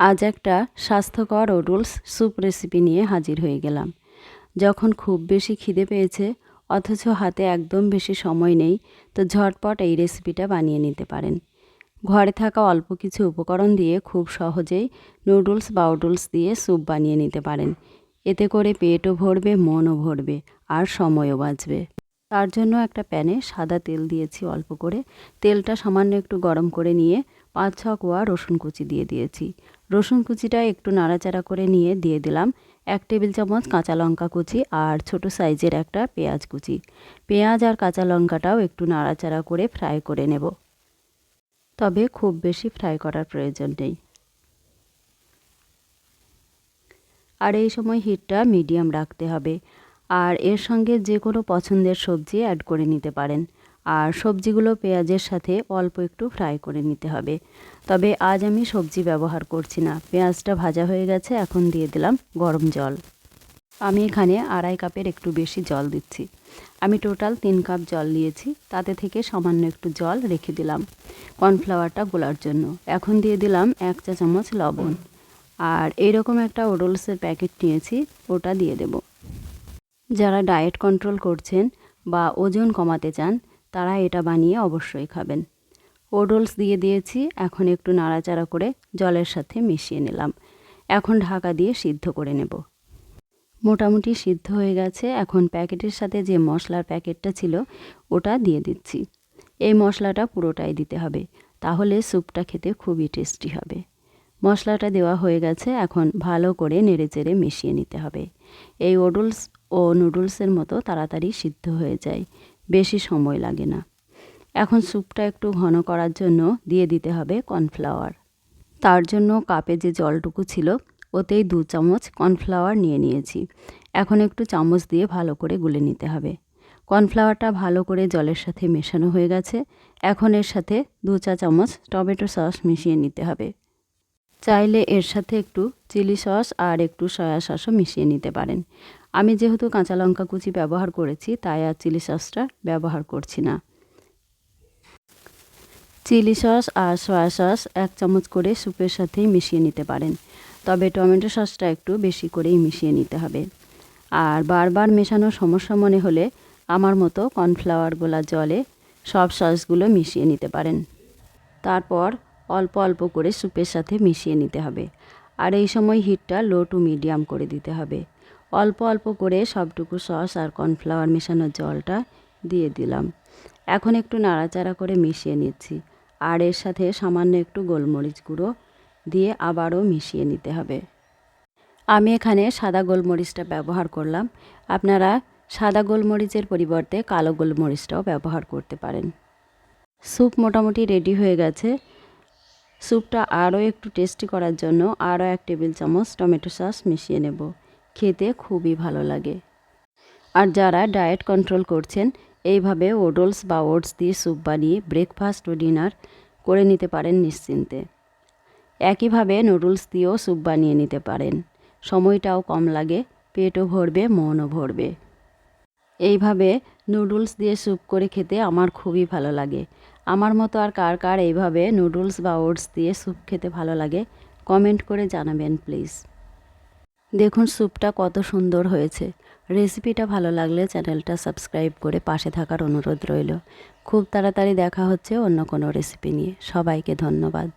আজ একটা স্বাস্থ্যকর নুডলস স্যুপ রেসিপি নিয়ে হাজির হয়ে গেলাম। যখন খুব বেশি খিদে পেয়েছে অথচ হাতে একদম বেশি সময় নেই, তো ঝটপট এই রেসিপিটা বানিয়ে নিতে পারেন। ঘরে থাকা অল্প কিছু উপকরণ দিয়ে খুব সহজেই নুডলস বা ওডলস দিয়ে স্যুপ বানিয়ে নিতে পারেন। এতে করে পেটও ভরবে, মনও ভরবে, আর সময়ও বাঁচবে। তার জন্য একটা প্যানে সাদা তেল দিয়েছি অল্প করে। তেলটা সামান্য একটু গরম করে নিয়ে 5-6 কোয়া রসুন কুচি দিয়ে দিয়েছি। রসুন কুচিটা একটু নাড়াচাড়া করে নিয়ে দিয়ে দিলাম 1 টেবিল চামচ কাঁচা লঙ্কা কুচি আর ছোট সাইজের একটা পেঁয়াজ কুচি। পেঁয়াজ আর কাঁচা লঙ্কাটাও একটু নাড়াচাড়া করে ফ্রাই করে নেব, তবে খুব বেশি ফ্রাই করার প্রয়োজন নেই। আর এই সময় হিটটা মিডিয়াম রাখতে হবে। আর এর সঙ্গে যে কোনো পছন্দের সবজি অ্যাড করে নিতে পারেন। আর সবজিগুলো পেঁয়াজের সাথে অল্প একটু ফ্রাই করে নিতে হবে। তবে আজ আমি সবজি ব্যবহার করছি না। পেঁয়াজটা ভাজা হয়ে গেছে, এখন দিয়ে দিলাম গরম জল। আমি এখানে 2.5 কাপের একটু বেশি জল দিচ্ছি। আমি টোটাল 3 কাপ জল নিয়েছি, তাতে থেকে সামান্য একটু জল রেখে দিলাম কর্নফ্লাওয়ারটা গোলার জন্য। এখন দিয়ে দিলাম 1 চা চামচ লবণ। আর এইরকম একটা ওডলসের প্যাকেট নিয়েছি, ওটা দিয়ে দেব। যারা ডায়েট কন্ট্রোল করছেন বা ওজন কমাতে চান তারা এটা বানিয়ে অবশ্যই খাবেন। ওডলস দিয়ে দিয়েছি, এখন একটু নাড়াচাড়া করে জলের সাথে মিশিয়ে নিলাম। এখন ঢাকা দিয়ে সিদ্ধ করে নেব। মোটামুটি সিদ্ধ হয়ে গেছে। এখন প্যাকেটের সাথে যে মশলার প্যাকেটটা ছিল ওটা দিয়ে দিচ্ছি। এই মশলাটা পুরোটাই দিতে হবে, তাহলে স্যুপটা খেতে খুবই টেস্টি হবে। মশলাটা দেওয়া হয়ে গেছে, এখন ভালো করে নেড়েচেড়ে মিশিয়ে নিতে হবে। এই ওডলস ও নুডলসের মতো তাড়াতাড়ি সিদ্ধ হয়ে যায়, বেশি সময় লাগে না। এখন স্যুপটা একটু ঘন করার জন্য দিয়ে দিতে হবে কর্নফ্লাওয়ার। তার জন্য কাপে যে জলটুকু ছিল ওতেই 2 চামচ কর্নফ্লাওয়ার নিয়ে নিয়েছি। এখন একটু চামচ দিয়ে ভালো করে গুলে নিতে হবে। কর্নফ্লাওয়ারটা ভালো করে জলের সাথে মেশানো হয়ে গেছে। এখন এর সাথে 2 চা চামচ টমেটো সস মিশিয়ে নিতে হবে। চাইলে এর সাথে একটু চিলি সস আর একটু সয়া সসও মিশিয়ে নিতে পারেন। আমি যেহেতু কাঁচা লঙ্কা কুচি ব্যবহার করেছি, তাই আর চিলি সসটা ব্যবহার করছি না। চিলি সস আর সয়া সস 1 চামচ করে স্যুপের সাথেই মিশিয়ে নিতে পারেন, তবে টমেটো সসটা একটু বেশি করেই মিশিয়ে নিতে হবে। আর বারবার মেশানোর সমস্যা মনে হলে আমার মতো কর্নফ্লাওয়ার গোলা জলে সব সসগুলো মিশিয়ে নিতে পারেন। তারপর অল্প অল্প করে স্যুপের সাথে মিশিয়ে নিতে হবে। আর এই সময় হিটটা লো টু মিডিয়াম করে দিতে হবে। অল্প অল্প করে সবটুকু সস আর কর্নফ্লাওয়ার মেশানো জলটা দিয়ে দিলাম। এখন একটু নাড়াচাড়া করে মিশিয়ে নিচ্ছি। আর এর সাথে সামান্য একটু গোলমরিচ গুঁড়ো দিয়ে আবারও মিশিয়ে নিতে হবে। আমি এখানে সাদা গোলমরিচটা ব্যবহার করলাম। আপনারা সাদা গোলমরিচের পরিবর্তে কালো গোলমরিচটাও ব্যবহার করতে পারেন। স্যুপ মোটামুটি রেডি হয়ে গেছে। স্যুপটা আরও একটু টেস্টি করার জন্য আরও 1 টেবিল চামচ টমেটো সস মিশিয়ে নেব। খেতে খুবই ভালো লাগে। আর যারা ডায়েট কন্ট্রোল করছেন এইভাবে ওডলস বা ওটস দিয়ে স্যুপ বানিয়ে ব্রেকফাস্ট ও ডিনার করে নিতে পারেন নিশ্চিন্তে। একইভাবে নুডলস দিয়েও স্যুপ বানিয়ে নিতে পারেন। সময়টাও কম লাগে, পেটও ভরবে, মনও ভরবে। এইভাবে নুডলস দিয়ে স্যুপ করে খেতে আমার খুবই ভালো লাগে। আমার মতো আর কার কার এইভাবে নুডলস বা ওটস দিয়ে স্যুপ খেতে ভালো লাগে কমেন্ট করে জানাবেন প্লিজ। দেখুন স্যুপটা কত সুন্দর হয়েছে। রেসিপিটা ভালো লাগলে চ্যানেলটা সাবস্ক্রাইব করে পাশে থাকার অনুরোধ রইল। খুব তাড়াতাড়ি দেখা হচ্ছে অন্য কোনো রেসিপি নিয়ে। সবাইকে ধন্যবাদ।